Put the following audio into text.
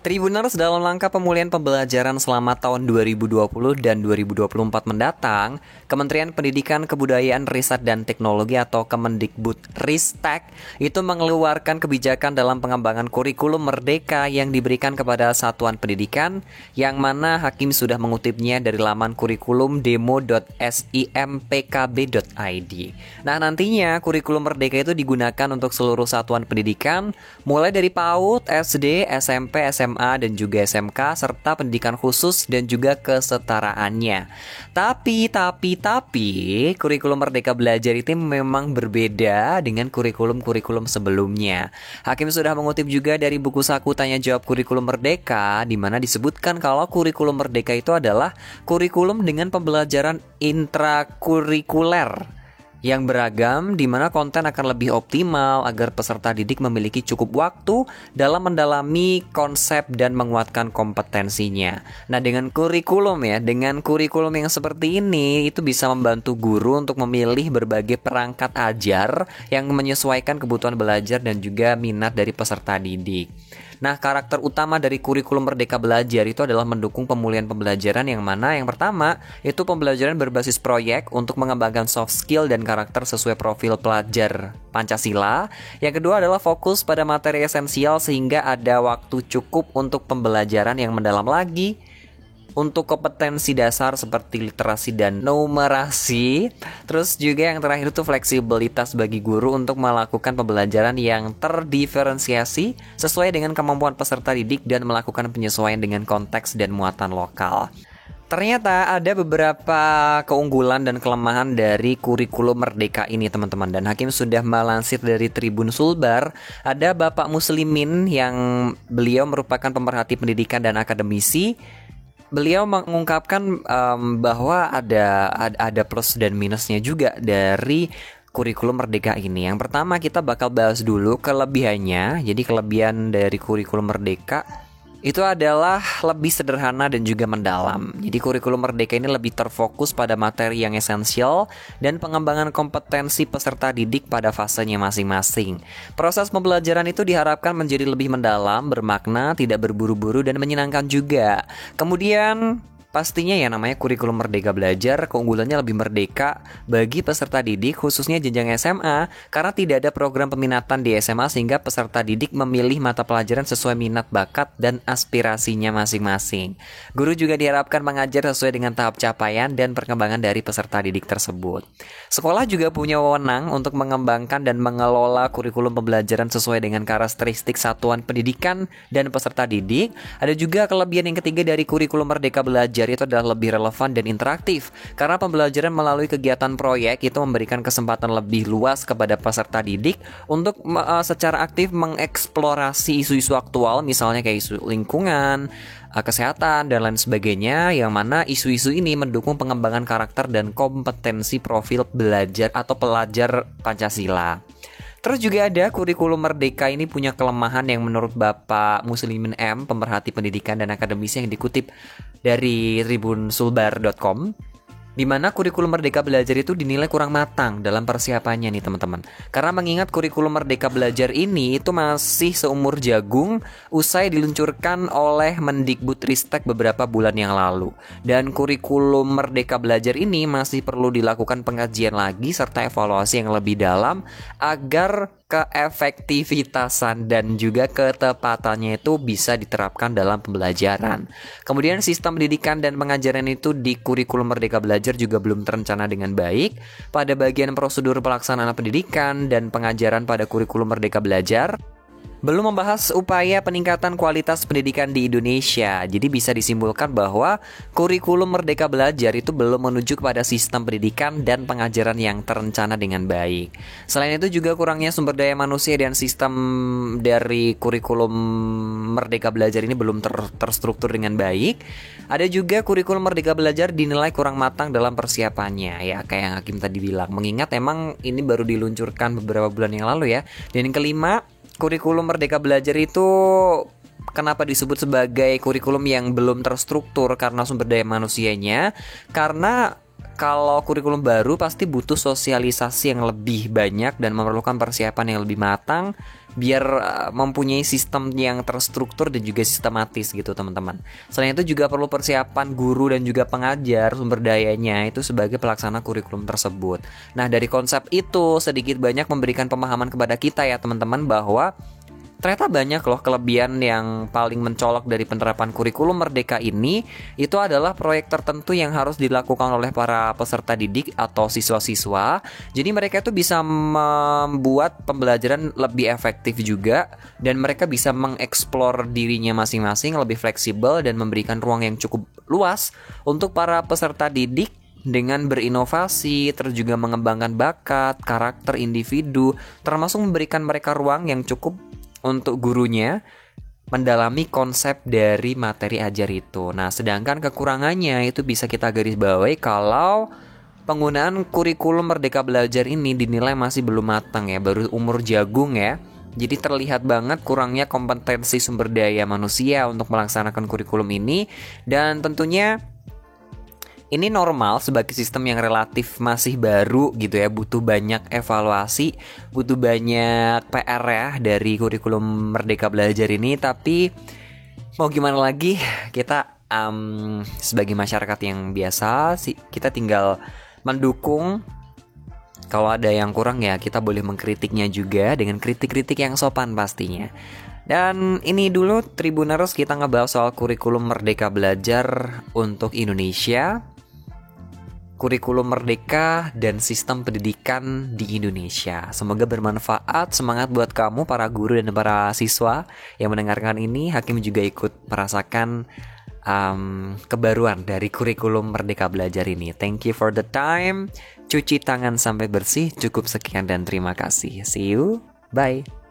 Tribuners, dalam langkah pemulihan pembelajaran selama tahun 2020 dan 2024 mendatang, Kementerian Pendidikan, Kebudayaan, Riset dan Teknologi atau Kemendikbudristek itu mengeluarkan kebijakan dalam pengembangan kurikulum merdeka yang diberikan kepada satuan pendidikan, yang mana Hakim sudah mengutipnya dari laman kurikulum demo.simpkb.id. Nah, nantinya kurikulum merdeka itu digunakan untuk seluruh satuan pendidikan, mulai dari PAUD, SD, SMP, SMA, dan juga SMK, serta pendidikan khusus dan juga kesetaraannya. Tapi, kurikulum Merdeka Belajar itu memang berbeda dengan kurikulum-kurikulum sebelumnya. Hakim sudah mengutip juga dari buku saku Tanya Jawab Kurikulum Merdeka, di mana disebutkan kalau kurikulum merdeka itu adalah kurikulum dengan pembelajaran intrakurikuler yang beragam, di mana konten akan lebih optimal agar peserta didik memiliki cukup waktu dalam mendalami konsep dan menguatkan kompetensinya. Nah, dengan kurikulum yang seperti ini itu bisa membantu guru untuk memilih berbagai perangkat ajar yang menyesuaikan kebutuhan belajar dan juga minat dari peserta didik. Nah, karakter utama dari kurikulum Merdeka Belajar itu adalah mendukung pemulihan pembelajaran, yang mana yang pertama itu pembelajaran berbasis proyek untuk mengembangkan soft skill dan karakter sesuai profil pelajar Pancasila. Yang kedua adalah fokus pada materi esensial sehingga ada waktu cukup untuk pembelajaran yang mendalam lagi untuk kompetensi dasar seperti literasi dan numerasi. Terus juga yang terakhir itu fleksibilitas bagi guru untuk melakukan pembelajaran yang terdiferensiasi sesuai dengan kemampuan peserta didik dan melakukan penyesuaian dengan konteks dan muatan lokal. Ternyata ada beberapa keunggulan dan kelemahan dari kurikulum merdeka ini, teman-teman. Dan Hakim sudah melansir dari Tribun Sulbar. Ada Bapak Muslimin yang beliau merupakan pemerhati pendidikan dan akademisi. Beliau mengungkapkan bahwa ada plus dan minusnya juga dari kurikulum merdeka ini. Yang pertama, kita bakal bahas dulu kelebihannya. Jadi kelebihan dari kurikulum merdeka itu adalah lebih sederhana dan juga mendalam. Jadi kurikulum merdeka ini lebih terfokus pada materi yang esensial dan pengembangan kompetensi peserta didik pada fasenya masing-masing. Proses pembelajaran itu diharapkan menjadi lebih mendalam, bermakna, tidak berburu-buru, dan menyenangkan juga. Kemudian pastinya ya, namanya kurikulum Merdeka Belajar, keunggulannya lebih merdeka bagi peserta didik khususnya jenjang SMA, karena tidak ada program peminatan di SMA sehingga peserta didik memilih mata pelajaran sesuai minat, bakat, dan aspirasinya masing-masing. Guru juga diharapkan mengajar sesuai dengan tahap capaian dan perkembangan dari peserta didik tersebut. Sekolah juga punya wewenang untuk mengembangkan dan mengelola kurikulum pembelajaran sesuai dengan karakteristik satuan pendidikan dan peserta didik. Ada juga kelebihan yang ketiga dari kurikulum Merdeka Belajar, itu adalah lebih relevan dan interaktif, karena pembelajaran melalui kegiatan proyek itu memberikan kesempatan lebih luas kepada peserta didik untuk secara aktif mengeksplorasi isu-isu aktual, misalnya kayak isu lingkungan, kesehatan, dan lain sebagainya, yang mana isu-isu ini mendukung pengembangan karakter dan kompetensi profil belajar atau pelajar Pancasila. Terus juga ada kurikulum merdeka ini punya kelemahan yang menurut Bapak Muslimin M, pemerhati pendidikan dan akademisi, yang dikutip dari tribunsulbar.com, di mana kurikulum Merdeka Belajar itu dinilai kurang matang dalam persiapannya nih, teman-teman. Karena mengingat kurikulum Merdeka Belajar ini itu masih seumur jagung usai diluncurkan oleh Mendikbudristek beberapa bulan yang lalu. Dan kurikulum Merdeka Belajar ini masih perlu dilakukan pengajian lagi serta evaluasi yang lebih dalam agar keefektivitasan dan juga ketepatannya itu bisa diterapkan dalam pembelajaran. Kemudian sistem pendidikan dan pengajaran itu di kurikulum Merdeka Belajar juga belum terencana dengan baik. Pada bagian prosedur pelaksanaan pendidikan dan pengajaran pada kurikulum Merdeka Belajar belum membahas upaya peningkatan kualitas pendidikan di Indonesia. Jadi bisa disimpulkan bahwa kurikulum Merdeka Belajar itu belum menuju kepada sistem pendidikan dan pengajaran yang terencana dengan baik. Selain itu juga kurangnya sumber daya manusia dan sistem dari kurikulum Merdeka Belajar ini belum terstruktur dengan baik. Ada juga kurikulum Merdeka Belajar dinilai kurang matang dalam persiapannya, ya kayak yang Hakim tadi bilang. Mengingat emang ini baru diluncurkan beberapa bulan yang lalu ya. Dan yang kelima, kurikulum Merdeka Belajar itu kenapa disebut sebagai kurikulum yang belum terstruktur karena sumber daya manusianya? Karena kalau kurikulum baru pasti butuh sosialisasi yang lebih banyak dan memerlukan persiapan yang lebih matang biar mempunyai sistem yang terstruktur dan juga sistematis gitu teman-teman. Selain itu juga perlu persiapan guru dan juga pengajar sumber dayanya itu sebagai pelaksana kurikulum tersebut. Nah dari konsep itu sedikit banyak memberikan pemahaman kepada kita ya teman-teman bahwa ternyata banyak loh kelebihan yang paling mencolok dari penerapan kurikulum merdeka ini. Itu adalah proyek tertentu yang harus dilakukan oleh para peserta didik atau siswa-siswa. Jadi mereka itu bisa membuat pembelajaran lebih efektif juga, dan mereka bisa mengeksplor dirinya masing-masing lebih fleksibel dan memberikan ruang yang cukup luas untuk para peserta didik dengan berinovasi, terus juga mengembangkan bakat, karakter individu, termasuk memberikan mereka ruang yang cukup untuk gurunya mendalami konsep dari materi ajar itu. Nah, sedangkan kekurangannya itu bisa kita garis bawahi kalau penggunaan kurikulum Merdeka Belajar ini dinilai masih belum matang ya, baru umur jagung ya. Jadi terlihat banget kurangnya kompetensi sumber daya manusia untuk melaksanakan kurikulum ini, dan tentunya ini normal sebagai sistem yang relatif masih baru gitu ya, butuh banyak evaluasi, butuh banyak PR ya dari kurikulum Merdeka Belajar ini. Tapi mau gimana lagi, kita sebagai masyarakat yang biasa sih, kita tinggal mendukung. Kalau ada yang kurang ya kita boleh mengkritiknya juga dengan kritik-kritik yang sopan pastinya. Dan ini dulu Tribuners, kita ngebahas soal kurikulum Merdeka Belajar untuk Indonesia, kurikulum merdeka dan sistem pendidikan di Indonesia. Semoga bermanfaat, semangat buat kamu para guru dan para siswa yang mendengarkan ini. Hakim juga ikut merasakan kebaruan dari kurikulum Merdeka Belajar ini. Thank you for the time. Cuci tangan sampai bersih. Cukup sekian dan terima kasih. See you. Bye.